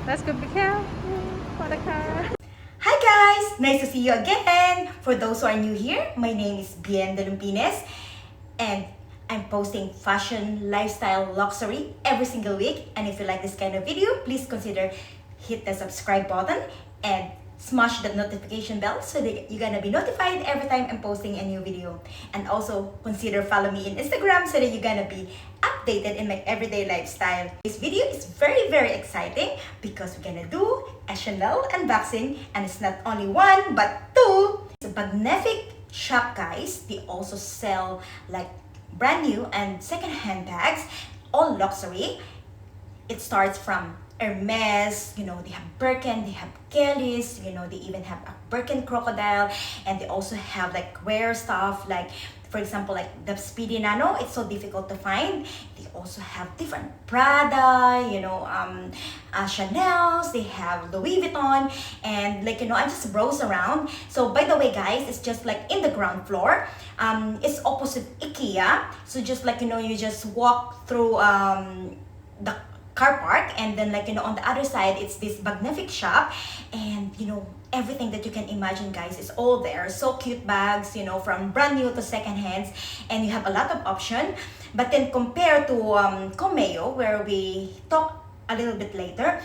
Let's go be careful for the car. Hi guys! Nice to see you again! For those who are new here, my name is Bien de Lumpines and I'm posting fashion, lifestyle, luxury every single week. And if you like this kind of video, please consider hit the subscribe button and smash the notification bell so that you're gonna be notified every time I'm posting a new video. And also consider follow me in Instagram so that you're gonna be updated in my everyday lifestyle. This video is very exciting because we're gonna do a Chanel unboxing, and it's not only one but two. It's a magnific shop, guys. They also sell like brand new and second-hand bags, all luxury. It starts from Hermes, you know, they have Birkin, they have Kelly's, you know, they even have a Birkin crocodile, and they also have like rare stuff like, for example, like the Speedy Nano. It's so difficult to find. They also have different Prada, you know, Chanel's, they have Louis Vuitton, and like, you know, I just browse around. So by the way guys, it's just like in the ground floor. It's opposite IKEA. So just like, you know, you just walk through the car park, and then like, you know, on the other side it's this magnific shop, and you know, everything that you can imagine guys is all there. So cute bags, you know, from brand new to second hands, and you have a lot of option. But then compared to Komehyo, where we talk a little bit later,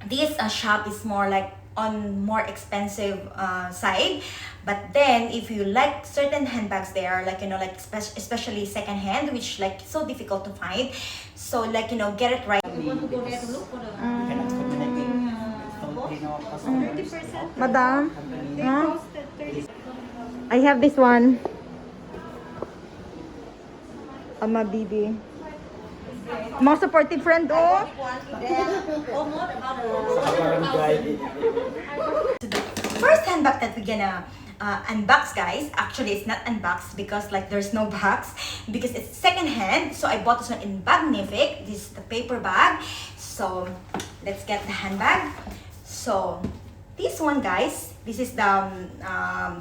this shop is more like on more expensive side. But then if you like certain handbags there, like, you know, like especially second hand, which like so difficult to find, so like, you know, get it right. You want to go there to look for the 30%. Madam, They huh? posted 30%. I have this one. Ama Bibi. Mga supportive friend, oh. First handbag that we're gonna unbox, guys. Actually, it's not unboxed because like there's no box, because it's second hand. So I bought this one in Magnific. This is the paper bag. So let's get the handbag. So this one, guys, this is the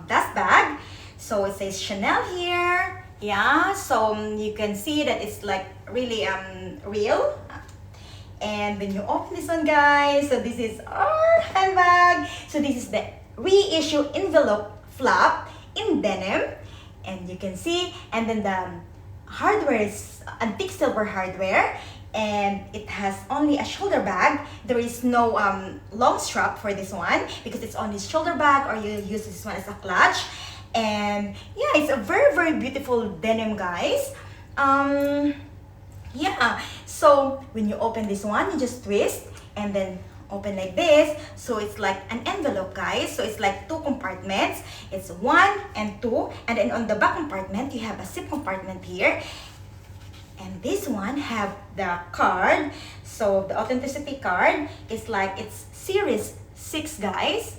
dust bag. So it says Chanel here. Yeah, so you can see that it's like really real. And when you open this one, guys, so this is our handbag. So this is the reissue envelope flap in denim, and you can see, and then the hardware is antique silver hardware, and it has only a shoulder bag. There is no long strap for this one because it's only shoulder bag, or you use this one as a clutch. And yeah, it's a very beautiful denim, guys. Yeah, so when you open this one, you just twist and then open like this. So it's like an envelope, guys. So it's like two compartments. It's 1 and 2, and then on the back compartment you have a zip compartment here. And this one have the card. So the authenticity card is like, it's series 6, guys.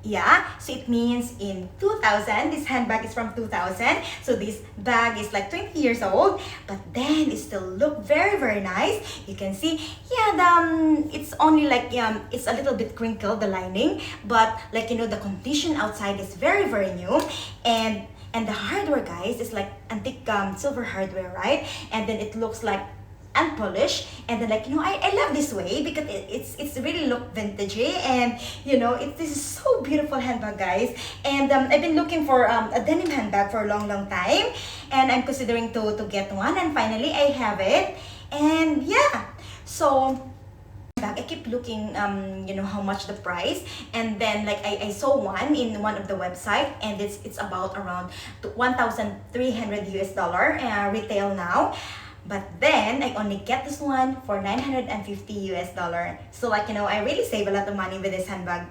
Yeah, so it means in 2000, this handbag is from 2000. So this bag is like 20 years old, but then it still look very nice. You can see, yeah, it's only like, it's a little bit crinkled, the lining, but like, you know, the condition outside is very new. And the hardware, guys, is like antique silver hardware, right? And then it looks like unpolished, and then like, you know, I love this way because it's really look vintagey, and you know, this is so beautiful handbag, guys. And I've been looking for a denim handbag for a long time, and I'm considering to get one, and finally I have it. And yeah, so I keep looking you know, how much the price, and then like I saw one in one of the website, and it's about around $1,300 US retail now. But then I only get this one for $950 US. So like, you know, I really save a lot of money with this handbag.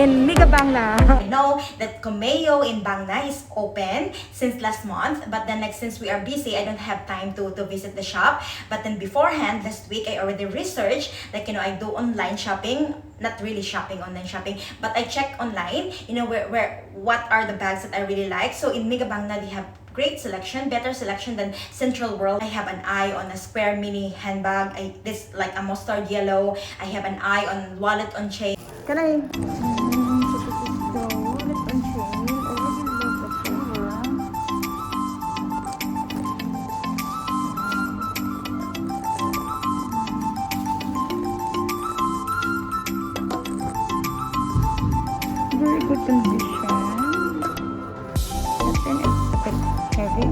in Bangna. I know that Komehyo in Bangna is open since last month, but then like since we are busy, I don't have time to visit the shop. But then beforehand, last week, I already researched, like, you know, I do online shopping, not really shopping, online shopping, but I check online, you know, what are the bags that I really like. So in Bangna, they have great selection, better selection than Central World. I have an eye on a square mini handbag, this like a mustard yellow. I have an eye on wallet on chain. Can I? So this is the wallet on chain. I really love the color. Very good condition. But then it's a bit heavy.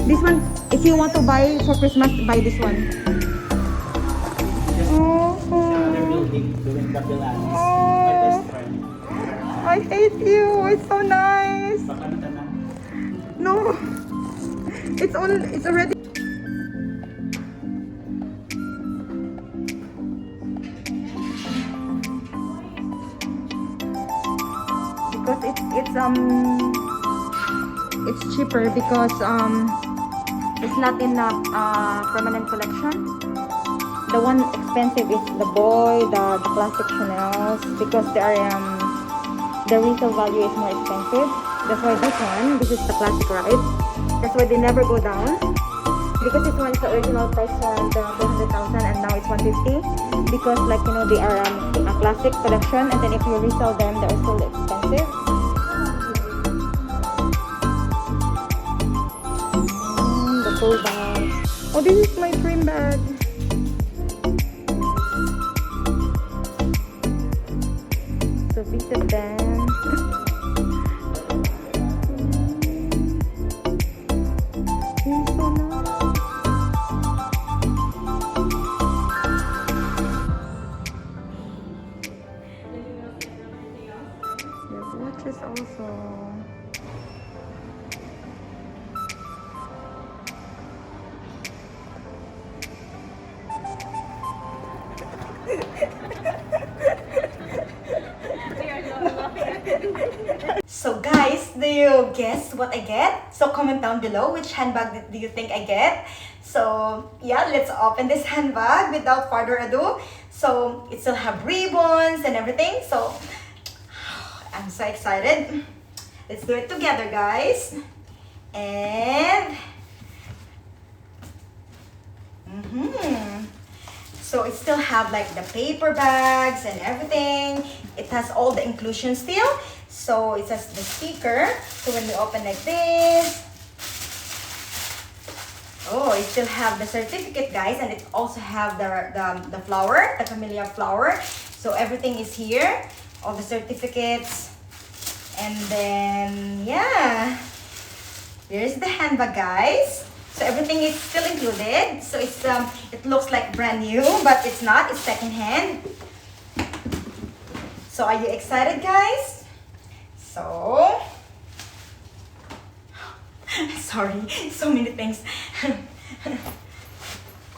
This one, if you want to buy for Christmas, buy this one. I hate you. It's so nice. No, it's already. Because it's cheaper because it's not in a permanent collection. The one expensive is the boy, the classic Chanels, because they are the resale value is more expensive. That's why this is the classic, right? That's why they never go down. Because this one is the original price around 200,000 and now it's 150. Because like, you know, they are a classic collection, and then if you resell them, they are still expensive. The full bags. Oh, this is my dream bag. So visit them. It's so nice. There's watches also. So guys, do you guess what I get? So comment down below which handbag do you think I get. So yeah, let's open this handbag without further ado. So it still have ribbons and everything. So I'm so excited. Let's do it together, guys. And so it still have like the paper bags and everything. It has all the inclusion still. So it has the sticker. So when we open like this, oh, it still have the certificate, guys, and it also have the flower, the camellia flower. So everything is here, all the certificates, and then yeah, here's the handbag, guys. So everything is still included. So it's it looks like brand new, but it's not. It's secondhand. So are you excited, guys? So sorry, so many things.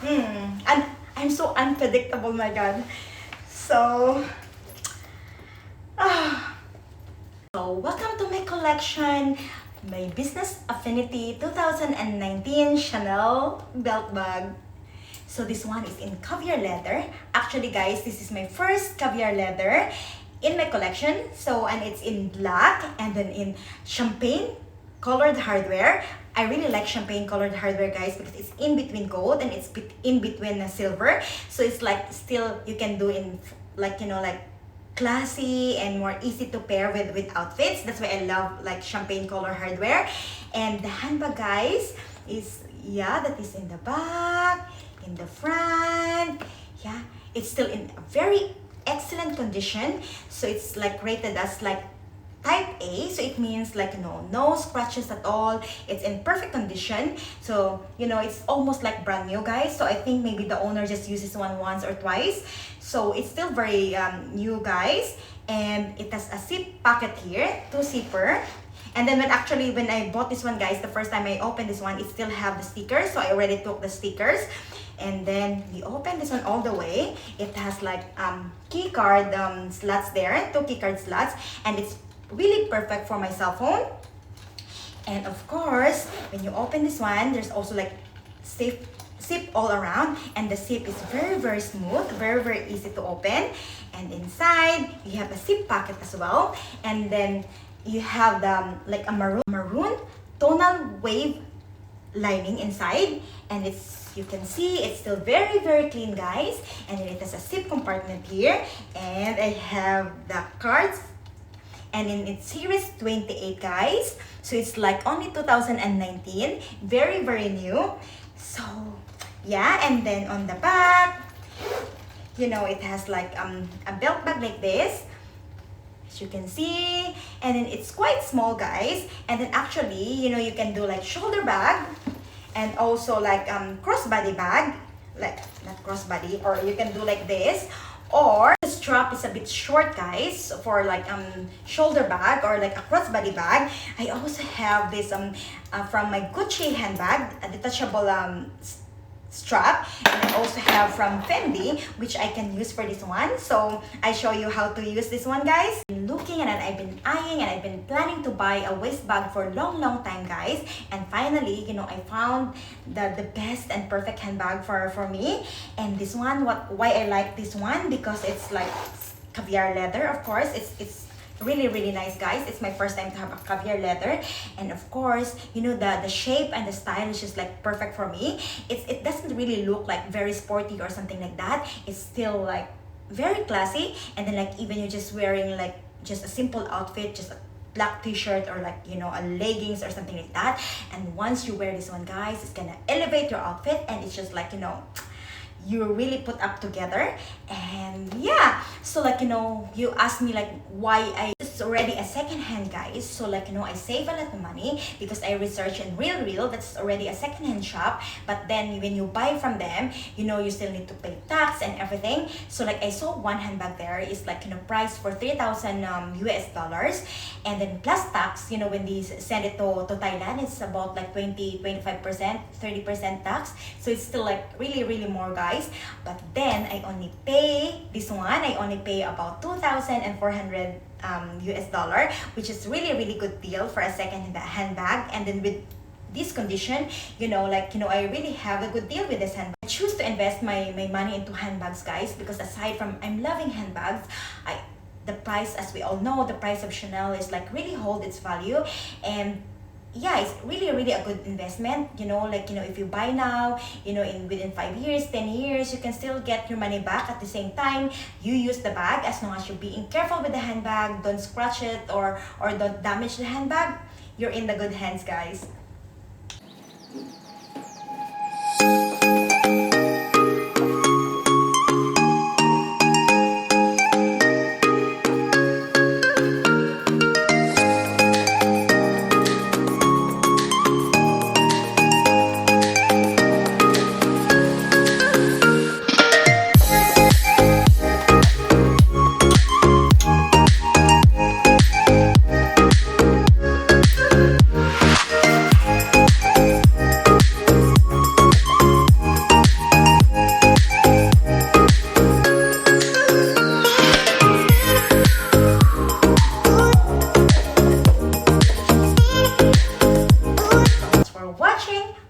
And I'm so unpredictable, my God. So so welcome to my collection, my Business Affinity 2019 Chanel belt bag. So this one is in caviar leather. Actually, guys, this is my first caviar leather in my collection. So, and it's in black and then in champagne colored hardware. I really like champagne colored hardware, guys, because it's in between gold and it's in between silver. So it's like still you can do in like, you know, like classy and more easy to pair with outfits. That's why I love like champagne color hardware. And the handbag, guys, is that is in the back, in the front. Yeah, it's still in a very excellent condition. So it's like rated as like type A, so it means like, you know, no scratches at all. It's in perfect condition. So, you know, it's almost like brand new, guys. So I think maybe the owner just uses one once or twice. So it's still very new, guys. And it has a zip pocket here, 2 zipper. And then when I bought this one, guys, the first time I opened this one, it still have the stickers. So I already took the stickers. And then we open this one all the way. It has like key card slots there, 2 key card slots. And it's really perfect for my cell phone. And of course, when you open this one, there's also like zip all around, and the zip is very smooth, very easy to open. And inside you have a zip pocket as well, and then you have the like a maroon tonal wave lining inside, and you can see it's still very clean, guys. And then it has a zip compartment here, and I have the cards. And in its series 28, guys. So it's like only 2019. Very new. So yeah, and then on the back, you know, it has like a belt bag like this, as you can see. And then it's quite small, guys. And then actually, you know, you can do like shoulder bag and also like crossbody bag, like not crossbody, or you can do like this. Or the strap is a bit short, guys, for like shoulder bag or like a crossbody bag. I also have this from my Gucci handbag, a detachable strap. And I also have from Fendi, which I can use for this one. So I show you how to use this one, guys. I've been looking and I've been eyeing and I've been planning to buy a waist bag for a long time, guys. And finally, you know, I found the best and perfect handbag for me. And this one, why I like this one, because it's like caviar leather. Of course, it's really nice, guys. It's my first time to have a caviar leather, and of course, you know, the shape and the style is just like perfect for me. It doesn't really look like very sporty or something like that. It's still like very classy. And then like even you're just wearing like just a simple outfit, just a black t-shirt or like, you know, a leggings or something like that, and once you wear this one, guys, it's gonna elevate your outfit, and it's just like, you know, you really put up together. And yeah, so like, you know, you asked me like why it's already a second-hand, guys. So like, you know, I save a lot of money because I research in Real that's already a second-hand shop. But then when you buy from them, you know, you still need to pay tax and everything. So like I saw one handbag there is like, you know, priced for 3,000 US dollars, and then plus tax, you know, when they send it to Thailand, it's about like 25%, 30% tax. So it's still like really more, guys. But then I only pay this one, I only pay about 2,400 US dollar, which is really good deal for a second handbag. And then with this condition, you know, like, you know, I really have a good deal with this handbag. I choose to invest my money into handbags, guys, because aside from I'm loving handbags, the price, as we all know, the price of Chanel is like really hold its value. And yeah, it's really a good investment. You know, like, you know, if you buy now, you know, within 5 years, 10 years, you can still get your money back. At the same time, you use the bag, as long as you're being careful with the handbag, don't scratch it or don't damage the handbag, you're in the good hands, guys.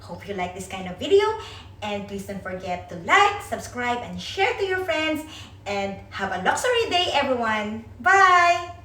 Hope you like this kind of video, and please don't forget to like, subscribe, and share to your friends. And have a luxury day, everyone. Bye!